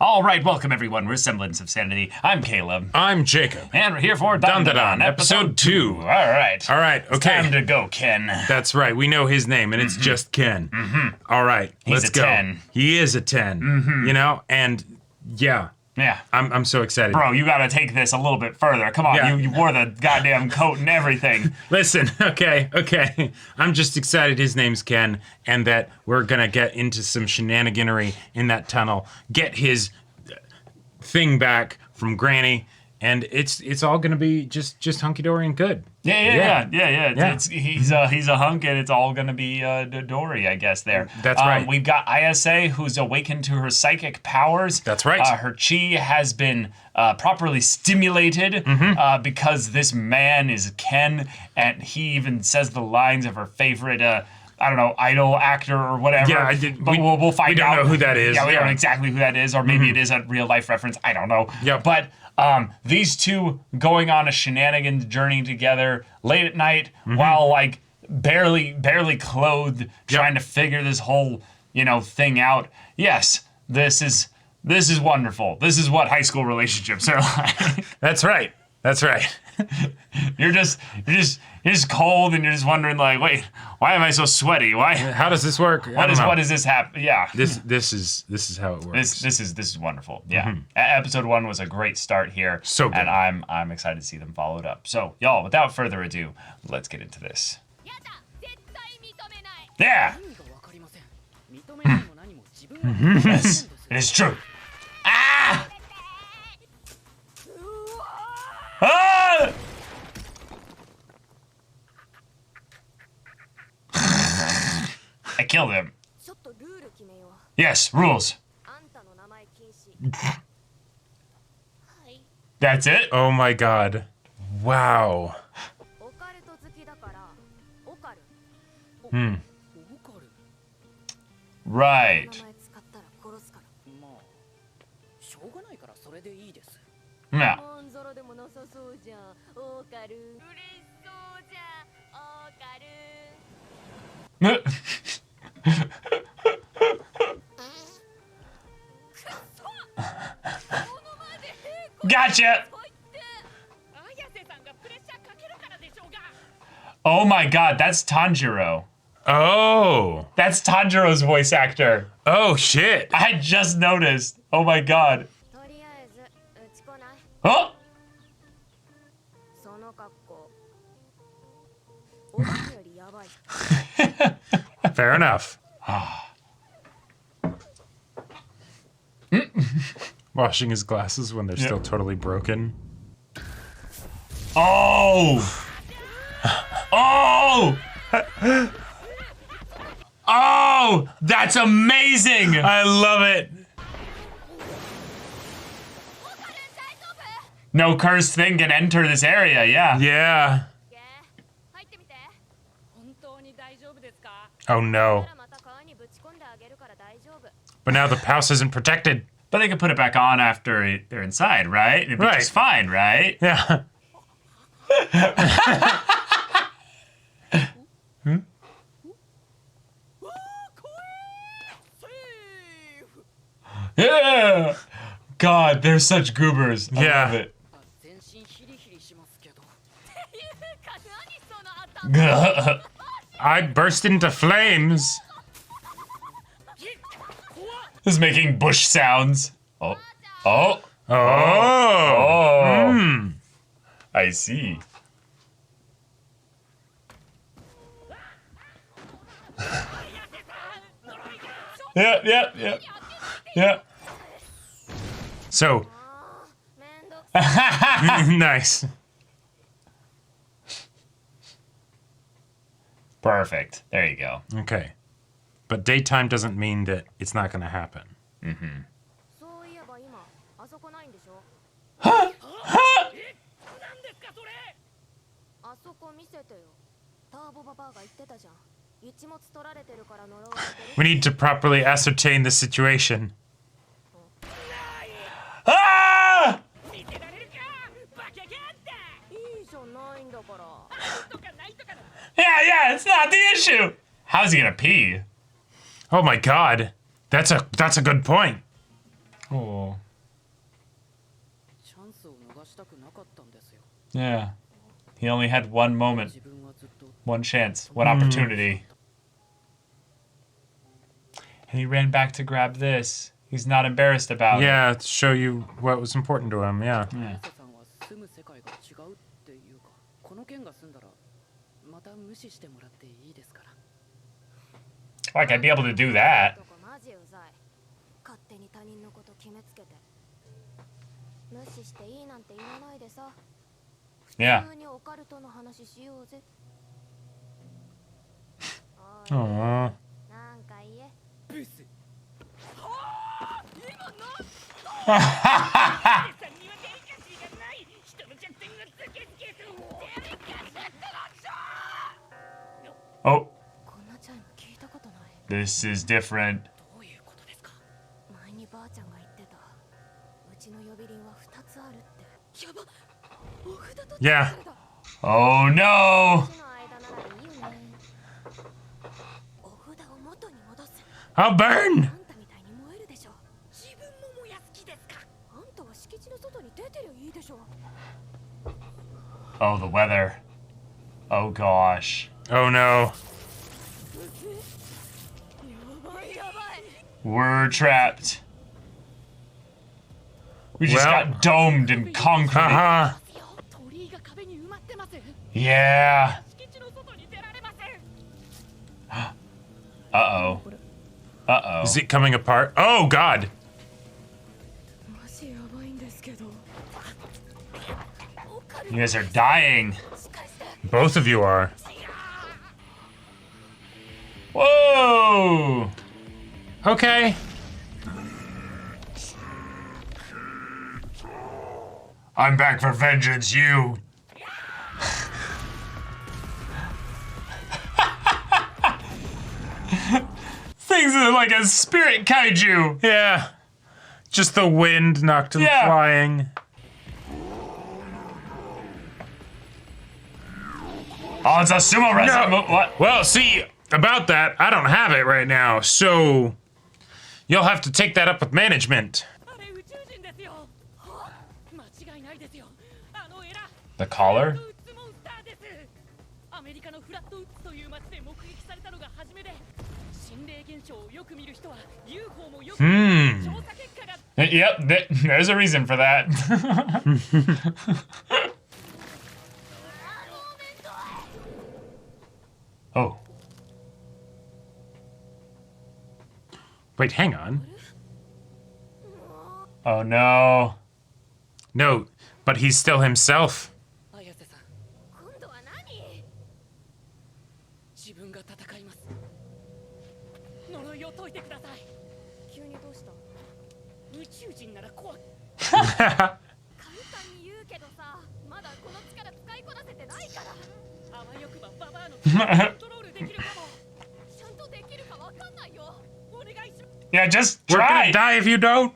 All right, welcome everyone. We're Semblance of Sanity. I'm Caleb. I'm Jacob. And we're here for Dandadan, episode 2. All right. Okay. It's time to go, Ken. That's right. We know his name, and it's just Ken. All right, let's go. 10. He is a 10. You know, and yeah. Yeah. I'm so excited. Bro, you gotta take this a little bit further. Come on, Yeah. you wore the goddamn coat and everything. Listen, okay. I'm just excited his name's Ken, and that we're gonna get into some shenaniganery in that tunnel, get his thing back from Granny, and it's all gonna be just hunky-dory and good. Yeah. Yeah. He's a hunk, and it's all gonna be Dory, I guess. There. That's right. We've got Isa, who's awakened to her psychic powers. That's right. Her chi has been properly stimulated because this man is Ken, and he even says the lines of her favorite. I don't know, idol actor or whatever. Yeah, but we'll find out. We don't know who that is. Yeah, we don't know exactly who that is, or maybe it is a real life reference. I don't know. Yeah. But these two going on a shenanigans journey together late at night while like barely clothed, trying to figure this whole thing out. Yes, this is wonderful. This is what high school relationships are like. That's right. You're just cold, and you're just wondering like, wait, why am I so sweaty? Why? How does this work? What does this happen? Yeah. This is how it works. This is wonderful. Yeah. Episode 1 was a great start here. So good. And I'm excited to see them followed up. So y'all, without further ado, let's get into this. Yeah. Yes, it is true. Ah! Ah! I killed him. Yes, rules. That's it? Oh my god. Wow. Right. Yeah. Gotcha! Oh my god, that's Tanjiro. Oh. That's Tanjiro's voice actor. Oh shit. I just noticed. Oh my god. Oh! Fair enough. Washing his glasses when they're still totally broken. Oh! Oh! Oh! That's amazing! I love it. No cursed thing can enter this area, yeah. Yeah. Oh no. But now the house isn't protected. But they can put it back on after they're inside, right? It'd be just fine, right? Yeah. Yeah! God, they're such goobers. I love it. I burst into flames. This is making bush sounds. Oh. Oh. Oh. Oh. I see. Yeah. So. Nice. Perfect. There you go. Okay. But daytime doesn't mean that it's not going to happen. Huh? We need to properly ascertain the situation. Ah! Yeah, it's not the issue. How's he gonna pee? Oh my god. That's a good point. Oh. Yeah. He only had one moment, one chance, one opportunity. And he ran back to grab this. He's not embarrassed about it. Yeah, to show you what was important to him, yeah. Like, I'd be able to do that. Yeah. Aww. Oh. This is different. Yeah. Oh no! I'll burn! Oh, the weather. Oh gosh. Oh no. We're trapped. We just Well. got domed in concrete. Haha. Yeah. Uh-oh. Uh-oh. Is it coming apart? Oh god! You guys are dying. Both of you are. Whoa! Okay. I'm back for vengeance, you. Things are like a spirit kaiju. Yeah. Just the wind knocked him Yeah. flying. Oh, it's a sumo wrestling move. What? Well, see, about that, I don't have it right now, so you'll have to take that up with management. The collar? Yep, there's a reason for that. Oh. Wait, hang on. Oh no. No, but he's still himself. Yeah, just We're try. gonna die if you don't.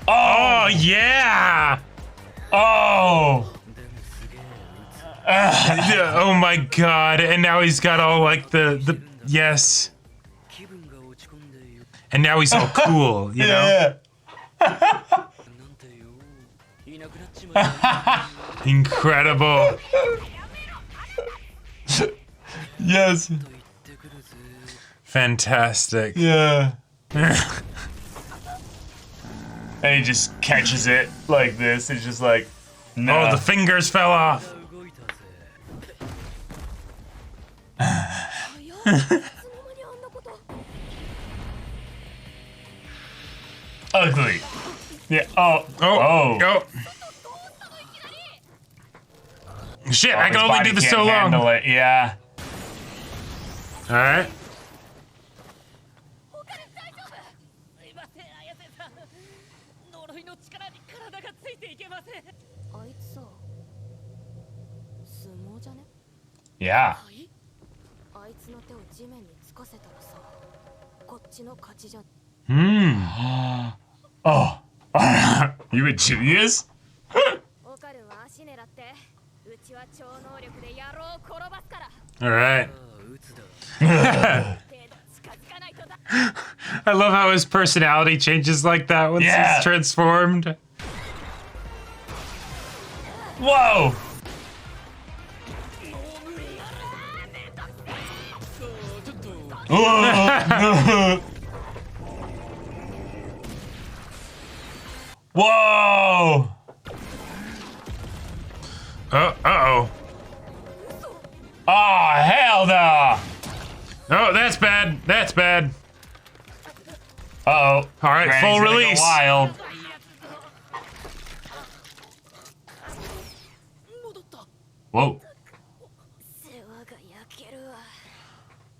Oh yeah! Oh. Oh my god! And now he's got all like the yes. And now he's all cool, you know? Incredible. Yes. Fantastic. Yeah. And he just catches it like this. It's just like, no. Oh, the fingers fell off. Ugly. Yeah. Oh. Oh. Oh. Shit, I His can only body do this can't so long. handle it. Yeah. Alright. Yeah. Oh. You a genius? Alright. I love how his personality changes like that once he's transformed. Whoa! Whoa! Uh-oh. Oh, hell no! Oh, that's bad. That's bad. Uh-oh. All right, Granny's full gonna go release. wild. Whoa.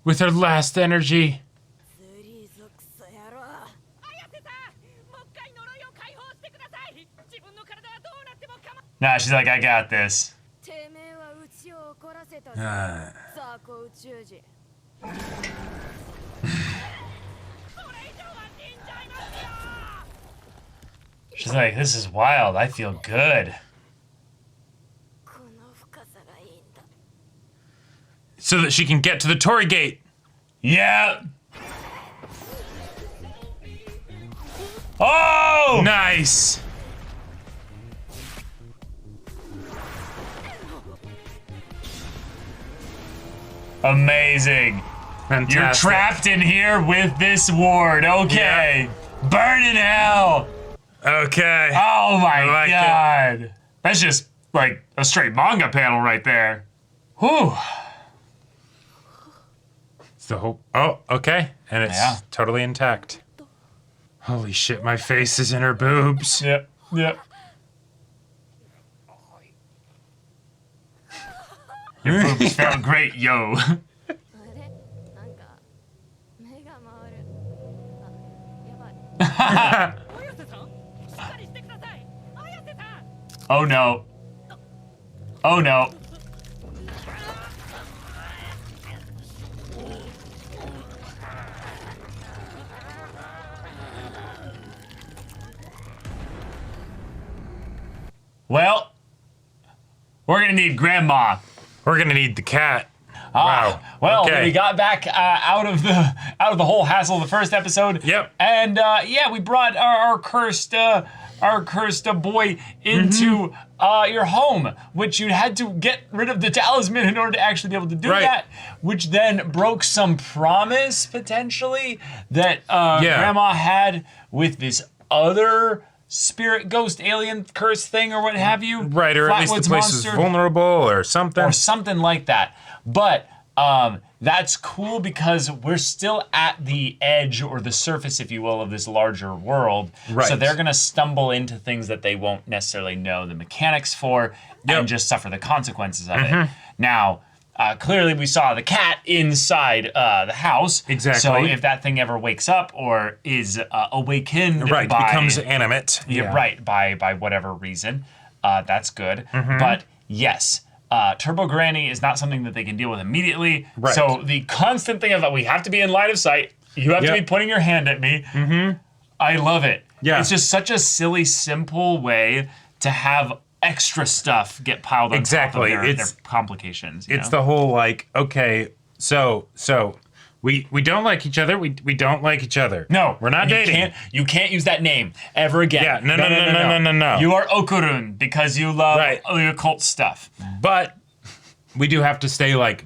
With her last energy. Nah, she's like, I got this. She's like, this is wild. I feel good. So that she can get to the Torii Gate. Yeah. Oh! Nice. Amazing. Fantastic. You're trapped in here with this ward. Okay. Burn in hell. Okay. Oh my like god. That's just like a straight manga panel right there. Whew. It's the whole. Oh, okay. And it's Yeah. totally intact. Holy shit, my face is in her boobs. Yep. Yep. Your boobs felt great, yo. Oh no. Oh no. Well, we're gonna need Grandma. We're gonna need the cat. Wow. Well, Okay. we got back out of the whole hassle of the first episode. Yep. And yeah, we brought our cursed boy into your home, which you had to get rid of the talisman in order to actually be able to do Right. that, which then broke some promise potentially that Grandma had with this other spirit, ghost, alien, curse thing, or what have you. Right, or at least the Flatwoods place is monster. vulnerable or something. Or something like that. But that's cool because we're still at the edge or the surface, if you will, of this larger world. Right. So they're going to stumble into things that they won't necessarily know the mechanics for and just suffer the consequences of it. Now, clearly we saw the cat inside the house. Exactly. So if that thing ever wakes up or is awakened Right, by... becomes animate. Yeah, right, by whatever reason. That's good. But yes, Turbo Granny is not something that they can deal with immediately. Right. So the constant thing of that, we have to be in line of sight. You have to be pointing your hand at me. I love it. Yeah. It's just such a silly, simple way to have extra stuff get piled on top of their complications. It's the whole like, okay, so we don't like each other. We don't like each other. No, we're not dating. You can't use that name ever again. Yeah, no. You are Okurun because you love the occult stuff. But we do have to stay like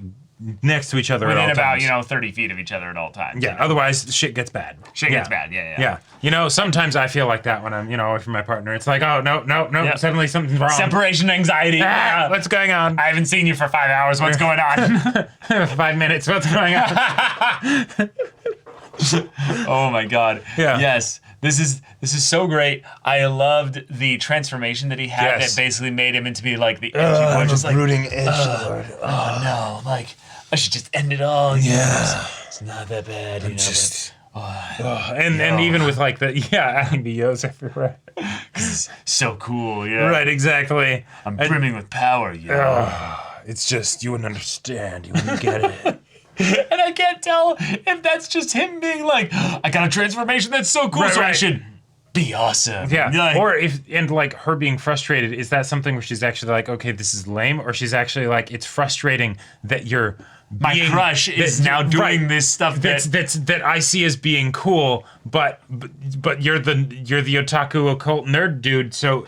next to each other within at all about times. 30 feet of each other at all times. Yeah, otherwise shit gets bad. Shit gets bad. Yeah. Yeah. You know, sometimes I feel like that when I'm, away from my partner. It's like, oh, no, Yep. suddenly something's wrong. Separation anxiety. What's going on? I haven't seen you for 5 hours. What's going on? 5 minutes. What's going on? Oh my god. Yeah. Yes. This is so great. I loved the transformation that he had Yes. that basically made him into be like the edgy one. Just like, brooding edgelord. oh no, like I should just end it all. Yeah. It's not that bad. You know, Just And even with like adding the yos everywhere. but so cool. Yeah. Right, exactly. I'm brimming with power. Yeah. it's just you wouldn't understand. You wouldn't get it. And I can't tell if that's just him being like, I got a transformation that's so cool, Right, so I right. should be awesome. Yeah. Like, Or her being frustrated, is that something where she's actually like, okay, this is lame, or she's actually like, it's frustrating that you're my crush is now doing this stuff that I see as being cool, but you're the otaku occult nerd dude, so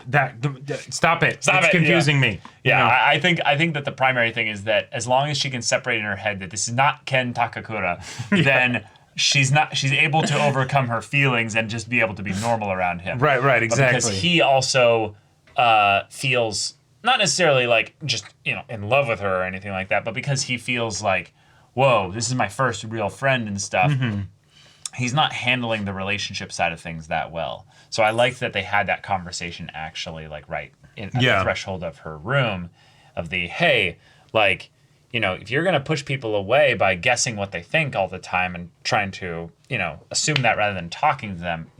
stop it. It's confusing me. Yeah, you know? I think that the primary thing is that as long as she can separate in her head that this is not Ken Takakura, then she's able to overcome her feelings and just be able to be normal around him. Right, exactly. But because he also feels not necessarily like just, in love with her or anything like that, but because he feels like, whoa, this is my first real friend and stuff, he's not handling the relationship side of things that well. So I like that they had that conversation actually like right at the threshold of her room of the, hey, like, if you're going to push people away by guessing what they think all the time and trying to, assume that rather than talking to them,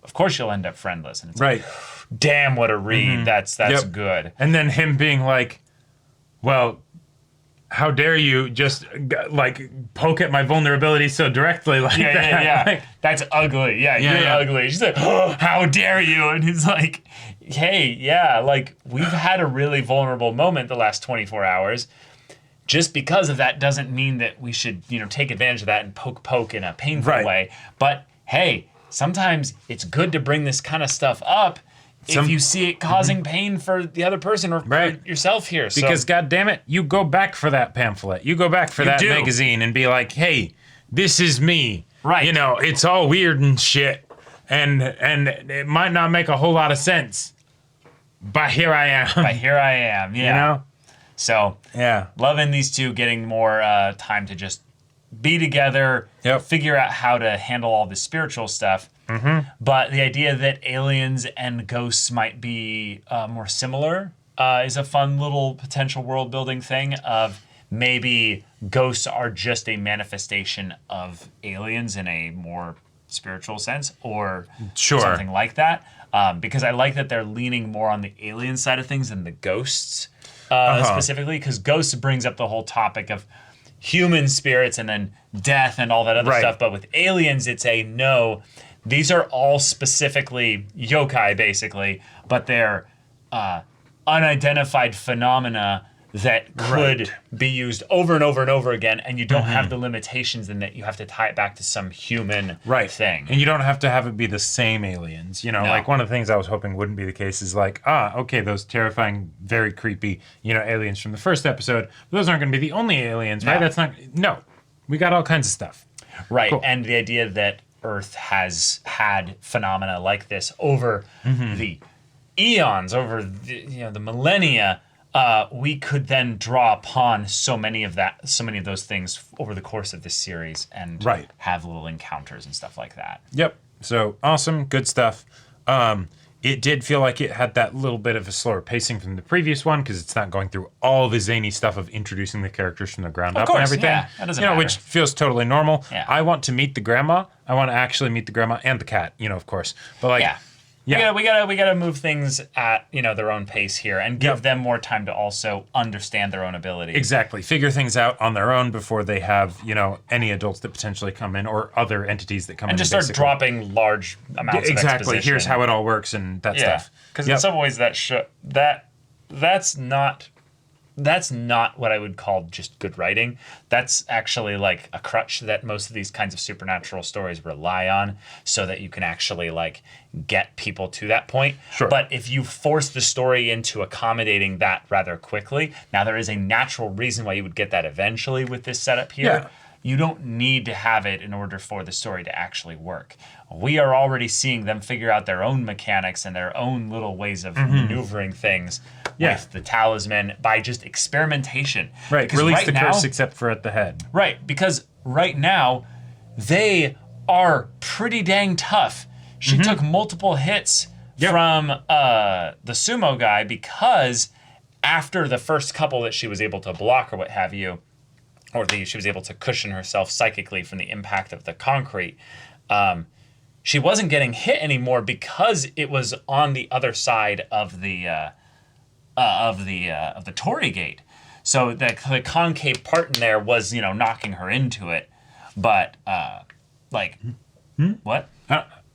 of course you'll end up friendless. And it's right. like, damn, what a read. That's good. And then him being like, well, how dare you just like poke at my vulnerability so directly like that? Yeah. Like, that's ugly. Yeah, you're ugly. She's like, oh, how dare you? And he's like, hey, like we've had a really vulnerable moment the last 24 hours. Just because of that doesn't mean that we should, take advantage of that and poke in a painful way. But hey, sometimes it's good to bring this kind of stuff up if you see it causing pain for the other person or for yourself here. Because, God damn it, you go back for that pamphlet. You go back for that magazine and be like, hey, this is me. Right. It's all weird and shit. And it might not make a whole lot of sense. But here I am. Yeah. So, loving these two getting more time to just be together, figure out how to handle all the spiritual stuff. But the idea that aliens and ghosts might be more similar is a fun little potential world building thing of maybe ghosts are just a manifestation of aliens in a more spiritual sense or something like that. Because I like that they're leaning more on the alien side of things than the ghosts specifically, because ghosts brings up the whole topic of human spirits and then death and all that other stuff. But with aliens, it's no, these are all specifically yokai, basically, but they're unidentified phenomena that could be used over and over and over again, and you don't have the limitations in that you have to tie it back to some human thing. And you don't have to have it be the same aliens. Like one of the things I was hoping wouldn't be the case is like, okay, those terrifying, very creepy, aliens from the first episode, those aren't going to be the only aliens, right? That's not, we got all kinds of stuff. Right, cool. And the idea that Earth has had phenomena like this over the eons, over the millennia, we could then draw upon so many of those things over the course of this series and have little encounters and stuff like that. Yep. So awesome, good stuff. It did feel like it had that little bit of a slower pacing from the previous one because it's not going through all the zany stuff of introducing the characters from the ground up and everything. Yeah, that doesn't matter. Which feels totally normal. Yeah. I want to meet the grandma. I want to actually meet the grandma and the cat, of course. But like, we gotta move things at their own pace here and give them more time to also understand their own abilities. Exactly, figure things out on their own before they have any adults that potentially come in or other entities that come in and just start dropping large amounts of exposition. Here's how it all works and that stuff. Because in some ways that's not what I would call just good writing. That's actually like a crutch that most of these kinds of supernatural stories rely on so that you can actually like get people to that point. Sure. But if you force the story into accommodating that rather quickly, now there is a natural reason why you would get that eventually with this setup here. Yeah. You don't need to have it in order for the story to actually work. We are already seeing them figure out their own mechanics and their own little ways of maneuvering things with the talisman by just experimentation. Right, because release the curse except for at the head. Right, because right now, they are pretty dang tough. She took multiple hits from the sumo guy because after the first couple that she was able to block or what have you, she was able to cushion herself psychically from the impact of the concrete. She wasn't getting hit anymore because it was on the other side of the Torii gate. So the concave part in there was knocking her into it, but what?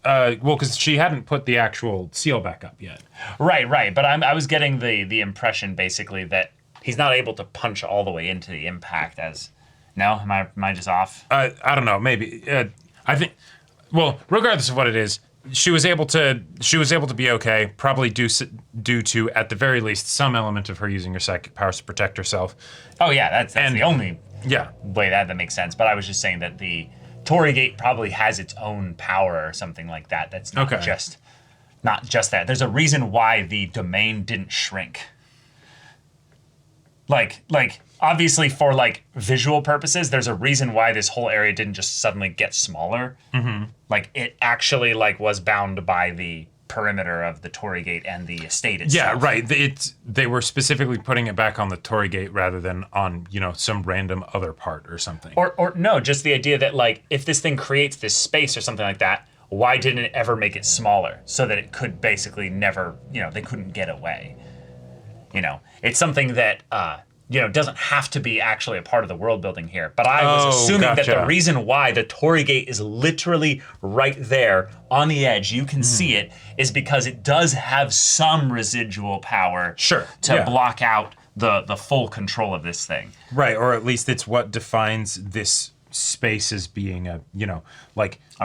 Well, because she hadn't put the actual seal back up yet. Right. But I was getting the impression basically that he's not able to punch all the way into the impact as No, am I just off? I don't know. Maybe I think. Well, regardless of what it is, she was able to be okay. Probably due to at the very least some element of her using her psychic powers to protect herself. Oh yeah, that's the only Yeah. way that makes sense. But I was just saying that the Torii Gate probably has its own power or something like that. That's not Okay. not just that. There's a reason why the domain didn't shrink. Like obviously for like visual purposes, there's a reason why this whole area didn't just suddenly get smaller. Mm-hmm. Like it actually like was bound by the perimeter of the Torii Gate and the estate itself. Yeah, right. They were specifically putting it back on the Torii Gate rather than on, some random other part or something. Or no, just the idea that like if this thing creates this space or something like that, why didn't it ever make it smaller so that it could basically never, they couldn't get away? It's something that doesn't have to be actually a part of the world building here. But I was assuming that the reason why the Torii Gate is literally right there on the edge, you can see it, is because it does have some residual power to block out the full control of this thing. Right, or at least it's what defines this space as being a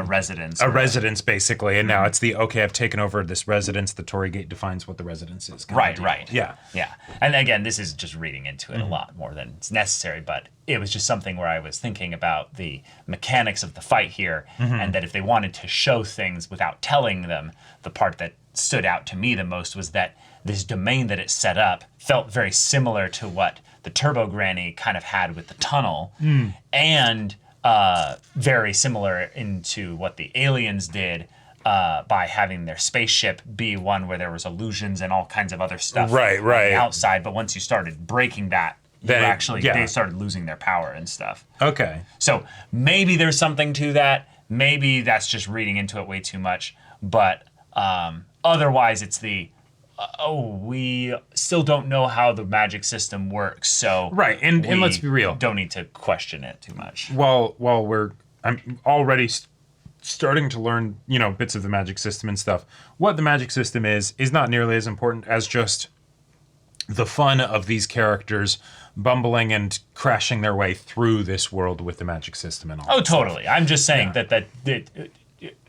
residence. A residence, basically. And now it's I've taken over this residence. The Torii Gate defines what the residence is. Right. Yeah. Yeah. And again, this is just reading into it a lot more than it's necessary, but it was just something where I was thinking about the mechanics of the fight here, and that if they wanted to show things without telling them, the part that stood out to me the most was that this domain that it set up felt very similar to what the Turbo Granny kind of had with the tunnel, and very similar into what the aliens did by having their spaceship be one where there was illusions and all kinds of other stuff on the outside. But once you started breaking that, they started losing their power and stuff. Okay. So maybe there's something to that. Maybe that's just reading into it way too much. But otherwise, it's we still don't know how the magic system works, so and let's be real, don't need to question it too much. While I'm already starting to learn, bits of the magic system and stuff. What the magic system is not nearly as important as just the fun of these characters bumbling and crashing their way through this world with the magic system and all. Oh, totally. Stuff. I'm just saying that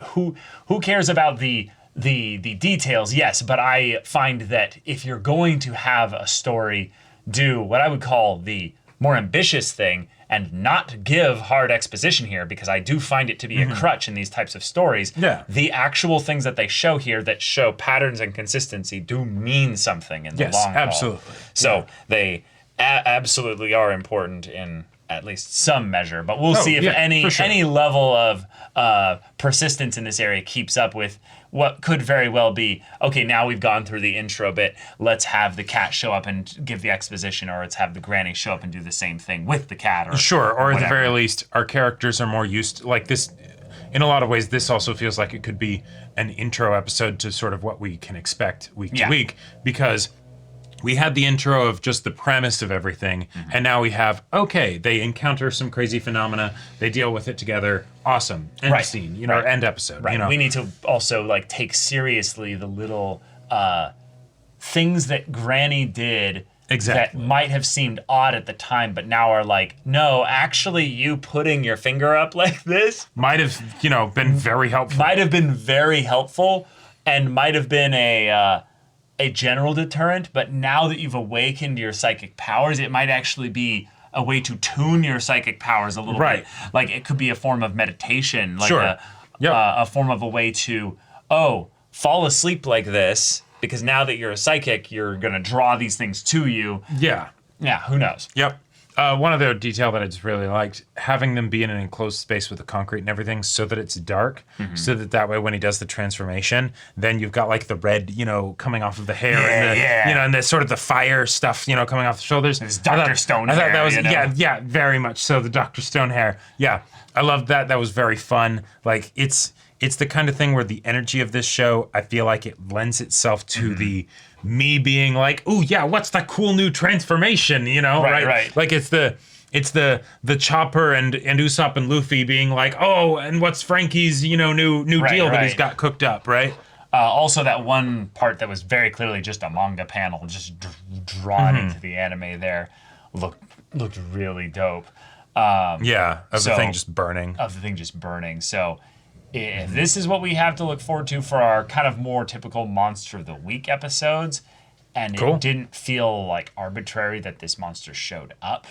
who cares about the details, yes, but I find that if you're going to have a story do what I would call the more ambitious thing and not give hard exposition here, because I do find it to be a crutch in these types of stories, the actual things that they show here that show patterns and consistency do mean something in the long haul. Absolutely. So they absolutely are important in at least some measure, but we'll see if any level of persistence in this area keeps up with what could very well be, okay, now we've gone through the intro bit, let's have the cat show up and give the exposition, or let's have the granny show up and do the same thing with the cat. Or at the very least, our characters are more used to, like this, in a lot of ways, this also feels like it could be an intro episode to sort of what we can expect week to week, because we had the intro of just the premise of everything, and now we have, they encounter some crazy phenomena, they deal with it together, awesome, end scene, or end episode. Right. We need to also take seriously the little things that Granny did that might have seemed odd at the time, but now are no, actually you putting your finger up like this might have, been very helpful. Might have been very helpful, and might have been a general deterrent, but now that you've awakened your psychic powers, it might actually be a way to tune your psychic powers a little bit. Like it could be a form of meditation, a form of a way to, fall asleep like this, because now that you're a psychic, you're going to draw these things to you. Yeah, who knows? Yep. One other detail that I just really liked, having them be in an enclosed space with the concrete and everything so that it's dark, so that way when he does the transformation, then you've got the red, coming off of the hair and the sort of the fire stuff, coming off the shoulders. It's Dr. Stone hair. I thought that was, very much so, the Dr. Stone hair. Yeah, I loved that. That was very fun. It's the kind of thing where the energy of this show, I feel like it lends itself to the me being what's that cool new transformation, right? It's the Chopper and Usopp and Luffy being and what's Frankie's, new deal that he's got cooked up, right? Also, that one part that was very clearly just a manga panel, just drawn into the anime there, looked really dope. Yeah, of the So- thing just burning. of the thing just burning. So if this is what we have to look forward to for our kind of more typical Monster of the Week episodes, and Cool. it didn't feel like arbitrary that this monster showed up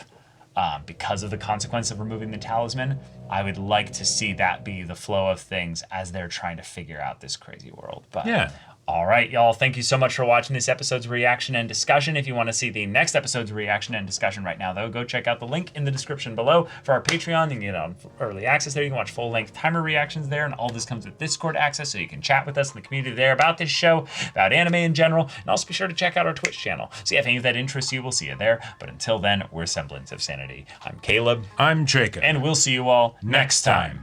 because of the consequence of removing the talisman, I would like to see that be the flow of things as they're trying to figure out this crazy world. But Yeah. all right, y'all. Thank you so much for watching this episode's reaction and discussion. If you want to see the next episode's reaction and discussion right now, though, go check out the link in the description below for our Patreon. You can get on early access there. You can watch full-length timer reactions there, and all this comes with Discord access, so you can chat with us in the community there about this show, about anime in general, and also be sure to check out our Twitch channel. See if any of that interests you. We'll see you there. But until then, we're Semblance of Sanity. I'm Caleb, I'm Jacob. and we'll see you all next time.